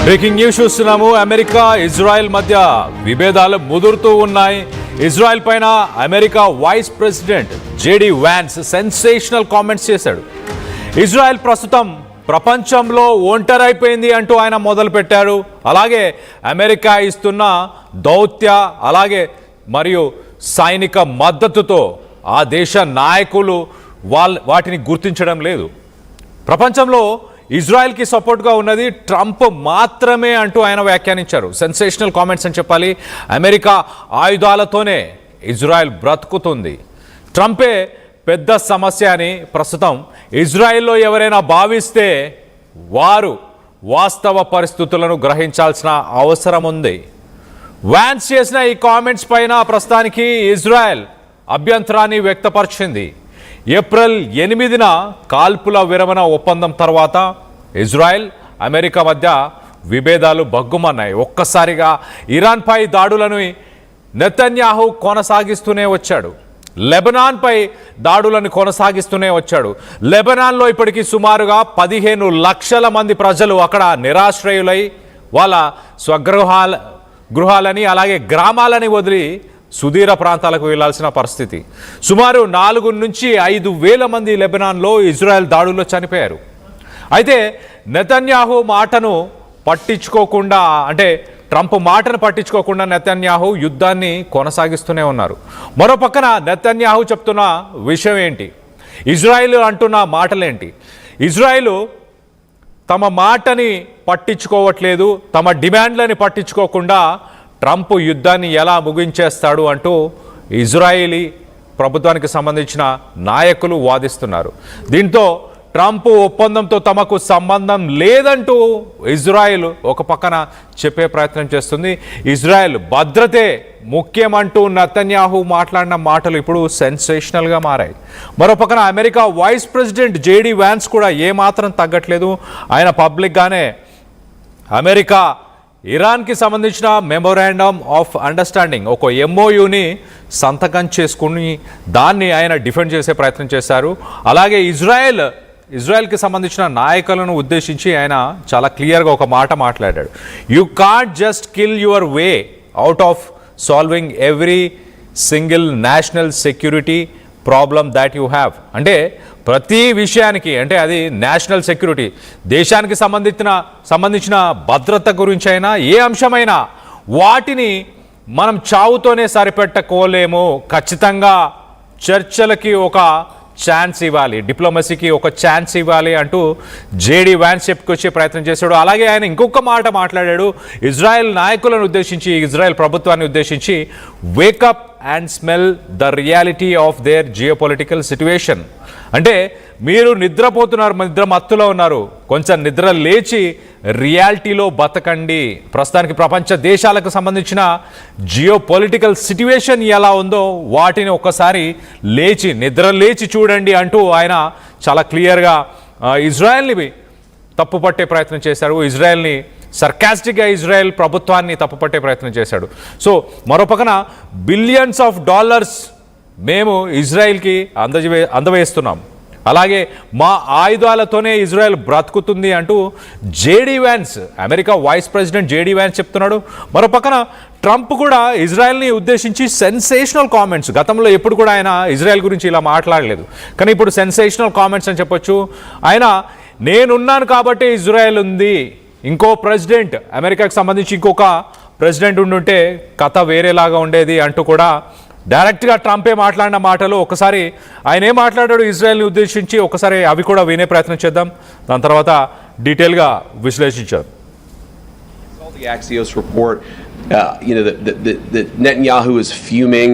Breaking news చూస్తున్నాము. America Israel మధ్య విభేదాలు ముదురుతూ ఉన్నాయి. ఇజ్రాయెల్ పైన America vice president JD Vance sensational comments చేశాడు. ఇజ్రాయెల్ ప్రస్తుతం ప్రపంచంలో ఒంటరైపోయింది అంటూ ఆయన మొదలుపెట్టారు. అలాగే అమెరికా ఇస్తున్న దౌత్య అలాగే మరియు సైనిక మద్దతుతో ఆ దేశ నాయకులు వాటిని గుర్తించడం లేదు. ప్రపంచంలో ఇజ్రాయెల్కి సపోర్ట్గా ఉన్నది ట్రంప్ మాత్రమే అంటూ ఆయన వ్యాఖ్యానించారు. సెన్సేషనల్ కామెంట్స్ అని చెప్పాలి. అమెరికా ఆయుధాలతోనే ఇజ్రాయెల్ బ్రతుకుతుంది, ట్రంపే పెద్ద సమస్య అని ప్రస్తుతం ఇజ్రాయెల్లో ఎవరైనా భావిస్తే వారు వాస్తవ పరిస్థితులను గ్రహించాల్సిన అవసరం ఉంది. వ్యాన్స్ చేసిన ఈ కామెంట్స్ పైన ప్రస్తుతానికి ఇజ్రాయెల్ అభ్యంతరాన్ని వ్యక్తపరిచింది. ఏప్రిల్ 8న కాల్పుల విరమణ ఒప్పందం తర్వాత ఇజ్రాయెల్ అమెరికా మధ్య విభేదాలు బగ్గుమన్నాయి. ఒక్కసారిగా ఇరాన్పై దాడులను నెతన్యాహు కొనసాగిస్తూనే వచ్చాడు. లెబనాన్పై దాడులను కొనసాగిస్తూనే వచ్చాడు. లెబనాన్లో ఇప్పటికీ సుమారుగా 15 లక్షల మంది ప్రజలు అక్కడ నిరాశ్రయులై వాళ్ళ గృహాలని అలాగే గ్రామాలని వదిలి సుదీర ప్రాంతాలకు వెళ్లాల్సిన పరిస్థితి. సుమారు 4 నుంచి 5 వేల మంది లెబనాన్లో ఇజ్రాయెల్ దాడుల్లో చనిపోయారు. అయితే నెతన్యాహు మాటను పట్టించుకోకుండా, అంటే ట్రంప్ మాటను పట్టించుకోకుండా నెతన్యాహు యుద్ధాన్ని కొనసాగిస్తూనే ఉన్నారు. మరో పక్కన నెతన్యాహు చెప్తున్న విషయం ఏంటి, ఇజ్రాయెల్ అంటున్న మాటలేంటి? ఇజ్రాయెల్ తమ మాటని పట్టించుకోవట్లేదు, తమ డిమాండ్లని పట్టించుకోకుండా ట్రంప్ యుద్ధాన్ని ఎలా ముగించేస్తాడు అంటూ ఇజ్రాయేలీ ప్రభుత్వానికి సంబంధించిన నాయకులు వాదిస్తున్నారు. దీంతో ట్రంప్ ఒప్పందంతో తమకు సంబంధం లేదంటూ ఇజ్రాయెల్ ఒక పక్కన చెప్పే ప్రయత్నం చేస్తుంది. ఇజ్రాయెల్ భద్రతే ముఖ్యమంటూ నెతన్యాహు మాట్లాడిన మాటలు ఇప్పుడు సెన్సేషనల్గా మారాయి. మరో పక్కన America vice president JD Vance కూడా ఏమాత్రం తగ్గట్లేదు. ఆయన పబ్లిక్గానే అమెరికా ఇరాన్కి సంబంధించిన మెమోరాండమ్ ఆఫ్ అండర్స్టాండింగ్ ఒక MOUని సంతకం చేసుకుని దాన్ని ఆయన డిఫెండ్ చేసే ప్రయత్నం చేశారు. అలాగే ఇజ్రాయెల్కి సంబంధించిన నాయకులను ఉద్దేశించి ఆయన చాలా క్లియర్గా ఒక మాట మాట్లాడాడు. You can't just kill your way out of solving every single national security problem that you have. అంటే ప్రతి విషయానికి, అంటే అది నేషనల్ సెక్యూరిటీ, దేశానికి సంబంధించిన భద్రత గురించి అయినా ఏ అంశమైనా వాటిని మనం చావుతోనే సరిపెట్టుకోలేము. ఖచ్చితంగా చర్చలకి ఒక ఛాన్స్ ఇవ్వాలి, డిప్లొమసీకి ఒక ఛాన్స్ ఇవ్వాలి అంటూ జేడీ వ్యాన్స్ చెప్పుకొచ్చే ప్రయత్నం చేశాడు. అలాగే ఆయన ఇంకొక మాట మాట్లాడాడు ఇజ్రాయెల్ నాయకులను ఉద్దేశించి, ఇజ్రాయెల్ ప్రభుత్వాన్ని ఉద్దేశించి, wake up and smell the reality of their geopolitical situation. అంటే మీరు నిద్రపోతున్నారు, నిద్ర మత్తులో ఉన్నారు, కొంచెం నిద్ర లేచి రియాలిటీలో బతకండి. ప్రస్తుతానికి ప్రపంచ దేశాలకు సంబంధించిన జియోపొలిటికల్ సిట్యుయేషన్ ఎలా ఉందో వాటిని ఒక్కసారి నిద్ర లేచి చూడండి అంటూ ఆయన చాలా క్లియర్గా ఇజ్రాయెల్ని తప్పుపట్టే ప్రయత్నం చేశారు. ఇజ్రాయెల్ని సర్కాస్టిక్గా ఇజ్రాయెల్ ప్రభుత్వాన్ని తప్పుపట్టే ప్రయత్నం చేశాడు. సో మరో పక్కన బిలియన్స్ ఆఫ్ డాలర్స్ మేము ఇజ్రాయెల్కి అందవేస్తున్నాం, అలాగే మా ఆయుధాలతోనే ఇజ్రాయెల్ బ్రతుకుతుంది అంటూ JD Vance, America vice president JD Vance చెప్తున్నాడు. మరో పక్కన ట్రంప్ కూడా ఇజ్రాయెల్ని ఉద్దేశించి సెన్సేషనల్ కామెంట్స్, గతంలో ఎప్పుడు కూడా ఆయన ఇజ్రాయెల్ గురించి ఇలా మాట్లాడలేదు, కానీ ఇప్పుడు సెన్సేషనల్ కామెంట్స్ అని చెప్పొచ్చు. ఆయన నేనున్నాను కాబట్టి ఇజ్రాయెల్ ఉంది, ఇంకో ప్రెసిడెంట్, అమెరికాకి సంబంధించి ఇంకొక ప్రెసిడెంట్ ఉండుంటే కథ వేరేలాగా ఉండేది అంటూ కూడా డైరెక్ట్గా ట్రంపే మాట్లాడిన మాటలు ఒకసారి ఆయన ఏం మాట్లాడాడు ఇజ్రాయెల్ని ఉద్దేశించి ఒకసారి అవి కూడా వినే ప్రయత్నం చేద్దాం, దాని తర్వాత డీటెయిల్గా విశ్లేషించారు. The Axios report, that Netanyahu is fuming.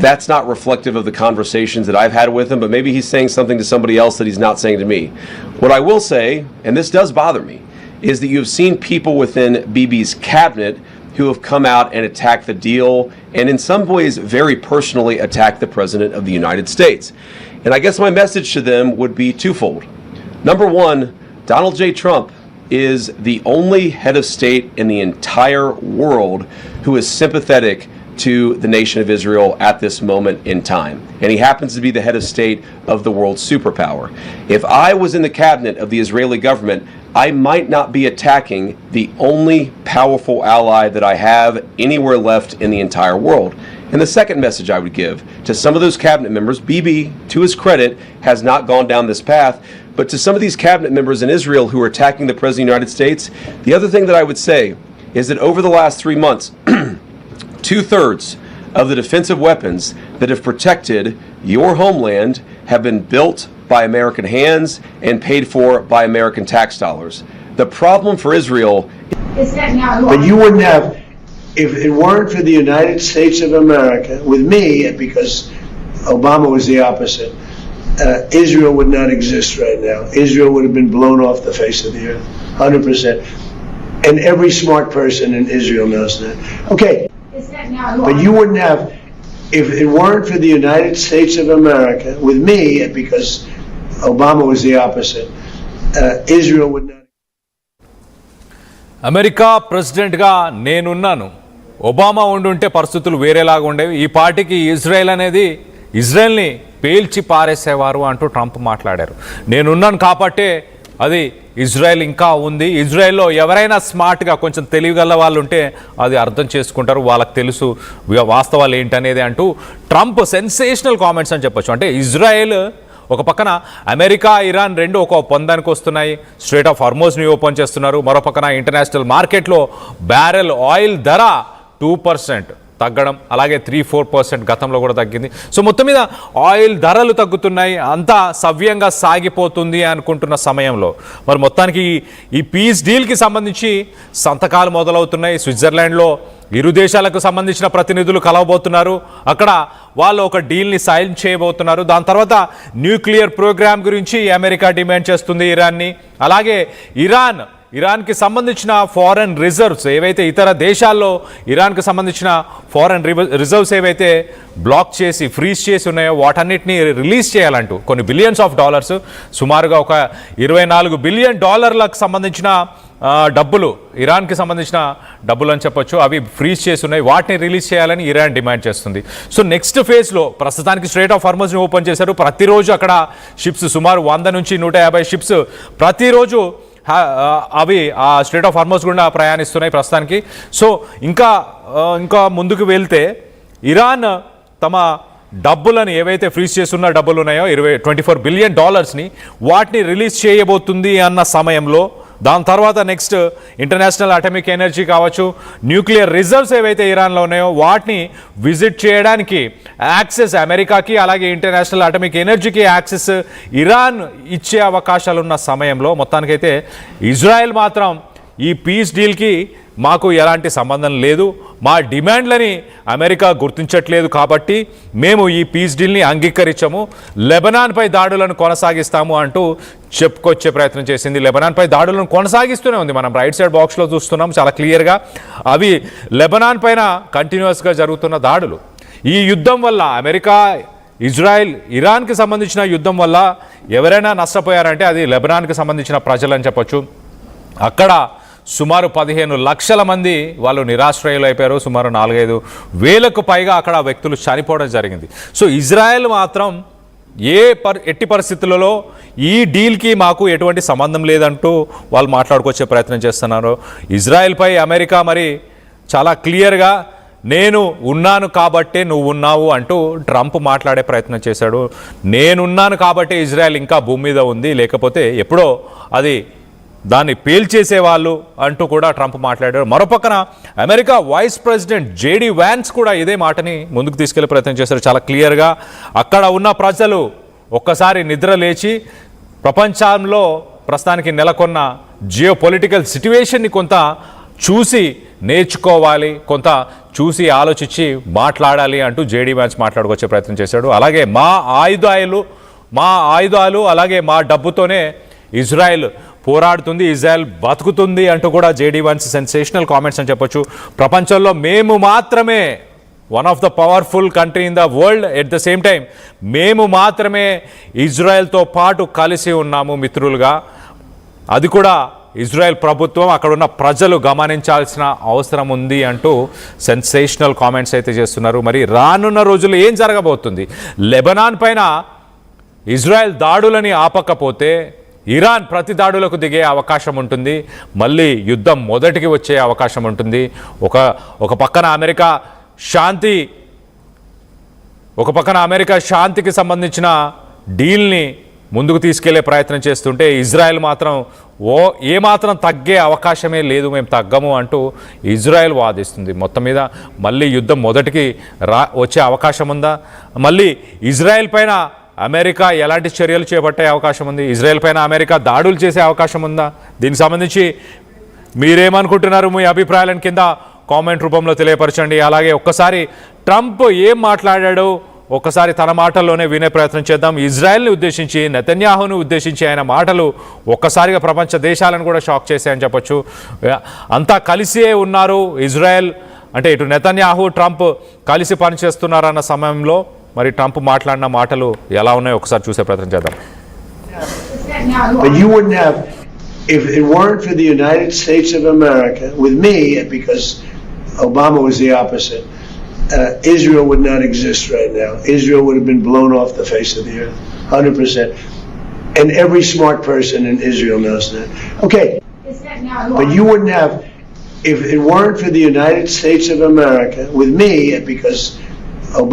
That's not reflective of the conversations that I've had with him, but maybe he's saying something to somebody else that he's not saying to me. What I will say, and this does bother me, is that you've seen people within Bibi's cabinet who have come out and attacked the deal, and in some ways very personally attacked the President of the United States. And I guess my message to them would be twofold. Number one, Donald J. Trump is the only head of state in the entire world who is sympathetic to the nation of Israel at this moment in time. And he happens to be the head of state of the world superpower. If I was in the cabinet of the Israeli government, I might not be attacking the only powerful ally that I have anywhere left in the entire world. And the second message I would give to some of those cabinet members, Bibi, to his credit, has not gone down this path, but to some of these cabinet members in Israel who are attacking the President of the United States, the other thing that I would say is that over the last 3 months, 2/3 of the defensive weapons that have protected your homeland have been built by American hands and paid for by American tax dollars. The problem for Israel is Netanyahu. But you wouldn't have, if it weren't for the United States of America, with me, because Obama was the opposite, Israel would not exist right now. Israel would have been blown off the face of the earth, 100%. And every smart person in Israel knows that. Okay, Is Netanyahu. but you wouldn't have, if it weren't for the United States of America, with me, because Obama was the opposite, Israel would not. America ప్రెసిడెంట్గా నేనున్నాను, Obama ఉండుంటే పరిస్థితులు వేరేలాగా ఉండేవి, ఈ పార్టీకి ఇజ్రాయెల్ని పేల్చి పారేసేవారు అంటూ Trump మాట్లాడారు. నేనున్నాను కాబట్టే అది ఇజ్రాయెల్ ఇంకా ఉంది. ఇజ్రాయెల్లో ఎవరైనా స్మార్ట్గా కొంచెం తెలివిగల వాళ్ళు ఉంటే అది అర్థం చేసుకుంటారు, వాళ్ళకి తెలుసు వాస్తవాలు ఏంటనేది అంటూ ట్రంప్ సెన్సేషనల్ కామెంట్స్ అని చెప్పొచ్చు. అంటే ఇజ్రాయెల్ ఒక పక్కన అమెరికా, ఇరాన్ రెండు ఒక ఒప్పందానికి వస్తున్నాయి, స్ట్రైట్ ఆఫ్ హార్మోజ్ని ఓపెన్ చేస్తున్నారు. మరో పక్కన ఇంటర్నేషనల్ మార్కెట్లో బ్యారెల్ ఆయిల్ ధర 2% తగ్గడం, అలాగే 3-4% గతంలో కూడా తగ్గింది. సో మొత్తం మీద ఆయిల్ ధరలు తగ్గుతున్నాయి, అంతా సవ్యంగా సాగిపోతుంది అనుకుంటున్న సమయంలో మరి మొత్తానికి ఈ పీస్ డీల్కి సంబంధించి సంతకాలు మొదలవుతున్నాయి. స్విట్జర్లాండ్లో ఇరు దేశాలకు సంబంధించిన ప్రతినిధులు కలవబోతున్నారు. అక్కడ వాళ్ళు ఒక డీల్ని సైన్ చేయబోతున్నారు. దాని తర్వాత న్యూక్లియర్ ప్రోగ్రామ్ గురించి అమెరికా డిమాండ్ చేస్తుంది ఇరాన్ని. అలాగే ఇరాన్కి సంబంధించిన ఫారెన్ రిజర్వ్స్ ఏవైతే ఇతర దేశాల్లో ఇరాన్కి సంబంధించిన ఫారెన్ రిజర్వ్స్ ఏవైతే బ్లాక్ చేసి ఫ్రీజ్ చేసి ఉన్నాయో వాటన్నిటిని రిలీజ్ చేయాలంటూ కొన్ని బిలియన్స్ ఆఫ్ డాలర్స్, సుమారుగా ఒక $24 బిలియన్ సంబంధించిన డబ్బులు, ఇరాన్కి సంబంధించిన డబ్బులు అని చెప్పొచ్చు, అవి ఫ్రీజ్ చేసి ఉన్నాయి. వాటిని రిలీజ్ చేయాలని ఇరాన్ డిమాండ్ చేస్తుంది. సో నెక్స్ట్ ఫేజ్లో ప్రస్తుతానికి స్ట్రైట్ ఆఫ్ హార్మోజ్ని ఓపెన్ చేశారు. ప్రతిరోజు అక్కడ షిప్స్ సుమారు 100 నుంచి 150 షిప్స్ ప్రతిరోజు అవి ఆ స్ట్రైట్ ఆఫ్ హార్మోజ్ గుండా ప్రయాణిస్తున్నాయి ప్రస్తుతానికి. సో ఇంకా ముందుకు వెళ్తే ఇరాన్ తమ డబ్బులను ఏవైతే ఫ్రీజ్ చేస్తున్న డబ్బులు ఉన్నాయో 24 బిలియన్ డాలర్స్ని వాటిని రిలీజ్ చేయబోతుంది అన్న సమయంలో దాని తర్వాత నెక్స్ట్ ఇంటర్నేషనల్ అటామిక్ ఎనర్జీ కావచ్చు, న్యూక్లియర్ రిజర్వ్స్ ఏవైతే ఇరాన్లో ఉన్నాయో వాటిని విజిట్ చేయడానికి యాక్సెస్ అమెరికాకి, అలాగే ఇంటర్నేషనల్ అటామిక్ ఎనర్జీకి యాక్సెస్ ఇరాన్ ఇచ్చే అవకాశాలున్న సమయంలో మొత్తానికైతే ఇజ్రాయెల్ మాత్రం ఈ పీస్ డీల్కి మాకు ఎలాంటి సంబంధం లేదు, మా డిమాండ్లని అమెరికా గుర్తించట్లేదు కాబట్టి మేము ఈ పీస్ డీల్ని అంగీకరించము, లెబనాన్పై దాడులను కొనసాగిస్తాము అంటూ చెప్పుకొచ్చే ప్రయత్నం చేసింది. లెబనాన్పై దాడులను కొనసాగిస్తూనే ఉంది. మనం రైట్ సైడ్ బాక్స్లో చూస్తున్నాం చాలా క్లియర్గా. అవి లెబనాన్ పైన కంటిన్యూస్గా జరుగుతున్న దాడులు. ఈ యుద్ధం వల్ల అమెరికా, ఇజ్రాయెల్, ఇరాన్కి సంబంధించిన యుద్ధం వల్ల ఎవరైనా నష్టపోయారంటే అది లెబనాన్కి సంబంధించిన ప్రజలని చెప్పొచ్చు. అక్కడ సుమారు 15 లక్షల మంది వాళ్ళు నిరాశ్రయులు అయిపోయారు. సుమారు 4-5 వేలకు పైగా అక్కడ వ్యక్తులు చనిపోవడం జరిగింది. సో ఇజ్రాయెల్ మాత్రం ఎట్టి పరిస్థితులలో ఈ డీల్కి మాకు ఎటువంటి సంబంధం లేదంటూ వాళ్ళు మాట్లాడుకొచ్చే ప్రయత్నం చేస్తున్నారు. ఇజ్రాయెల్పై అమెరికా మరి చాలా క్లియర్గా నేను ఉన్నాను కాబట్టే నువ్వు ఉన్నావు అంటూ ట్రంప్ మాట్లాడే ప్రయత్నం చేశాడు. నేనున్నాను కాబట్టే ఇజ్రాయెల్ ఇంకా భూమి మీద ఉంది, లేకపోతే ఎప్పుడో అది దాన్ని పేల్చేసేవాళ్ళు అంటూ కూడా ట్రంప్ మాట్లాడారు. మరోపక్కన America vice president JD Vance కూడా ఇదే మాటని ముందుకు తీసుకెళ్లే ప్రయత్నం చేశారు చాలా క్లియర్గా. అక్కడ ఉన్న ప్రజలు ఒక్కసారి నిద్ర లేచి ప్రపంచంలో ప్రస్తుతానికి నెలకొన్న జియో పొలిటికల్ సిట్యువేషన్ని కొంత చూసి నేర్చుకోవాలి, కొంత చూసి ఆలోచించి మాట్లాడాలి అంటూ జేడీ వ్యాన్స్ మాట్లాడుకొచ్చే ప్రయత్నం చేశాడు. అలాగే మా ఆయుధాలు అలాగే మా డబ్బుతోనే ఇజ్రాయెల్ పోరాడుతుంది, ఇజ్రాయెల్ బతుకుతుంది అంటూ కూడా జేడీ వ్యాన్స్ సెన్సేషనల్ కామెంట్స్ అని చెప్పొచ్చు. ప్రపంచంలో మేము మాత్రమే one of the powerful country in the world, at the same time మేము మాత్రమే ఇజ్రాయెల్తో పాటు కలిసి ఉన్నాము మిత్రులుగా, అది కూడా ఇజ్రాయెల్ ప్రభుత్వం అక్కడున్న ప్రజలు గమనించాల్సిన అవసరం ఉంది అంటూ సెన్సేషనల్ కామెంట్స్ అయితే చేస్తున్నారు. మరి రానున్న రోజుల్లో ఏం జరగబోతుంది? లెబనాన్ పైన ఇజ్రాయెల్ దాడులని ఆపకపోతే ఇరాన్ ప్రతి దాడులకు దిగే అవకాశం ఉంటుంది, మళ్ళీ యుద్ధం మొదటికి వచ్చే అవకాశం ఉంటుంది. ఒక పక్కన అమెరికా శాంతికి సంబంధించిన డీల్ని ముందుకు తీసుకెళ్లే ప్రయత్నం చేస్తుంటే ఇజ్రాయెల్ మాత్రం ఏమాత్రం తగ్గే అవకాశమే లేదు, మేము తగ్గము అంటూ ఇజ్రాయెల్ వాదిస్తుంది. మొత్తం మీద మళ్ళీ యుద్ధం మొదటికి వచ్చే అవకాశం ఉందా? మళ్ళీ ఇజ్రాయెల్ పైన అమెరికా ఎలాంటి చర్యలు చేపట్టే అవకాశం ఉంది? ఇజ్రాయెల్ పైన అమెరికా దాడులు చేసే అవకాశం ఉందా? దీనికి సంబంధించి మీరేమనుకుంటున్నారు? మీ అభిప్రాయాలను కింద కామెంట్ రూపంలో తెలియపరచండి. అలాగే ఒక్కసారి ట్రంప్ ఏం మాట్లాడాడో ఒక్కసారి తన మాటల్లోనే వినే ప్రయత్నం చేద్దాం. ఇజ్రాయెల్ని ఉద్దేశించి, నెతన్యాహును ఉద్దేశించి ఆయన మాటలు ఒక్కసారిగా ప్రపంచ దేశాలను కూడా షాక్ చేశాయని చెప్పొచ్చు. అంతా కలిసే ఉన్నారు. ఇజ్రాయెల్ అంటే ఇటు నెతన్యాహు, ట్రంప్ కలిసి పనిచేస్తున్నారన్న సమయంలో మరి ట్రంప్ మాట్లాడిన మాటలు ఎలా ఉన్నాయో ఒకసారి చూసే ప్రయత్నం చేద్దాం. But you wouldn't have, if it weren't for the United States of America, with me, because Obama was the opposite, Israel would not exist right now. Israel would have been blown off the face of the earth, 100%. And every smart person in Israel knows that. Okay, but you wouldn't have, if it weren't for the United States of America, with me, because Obama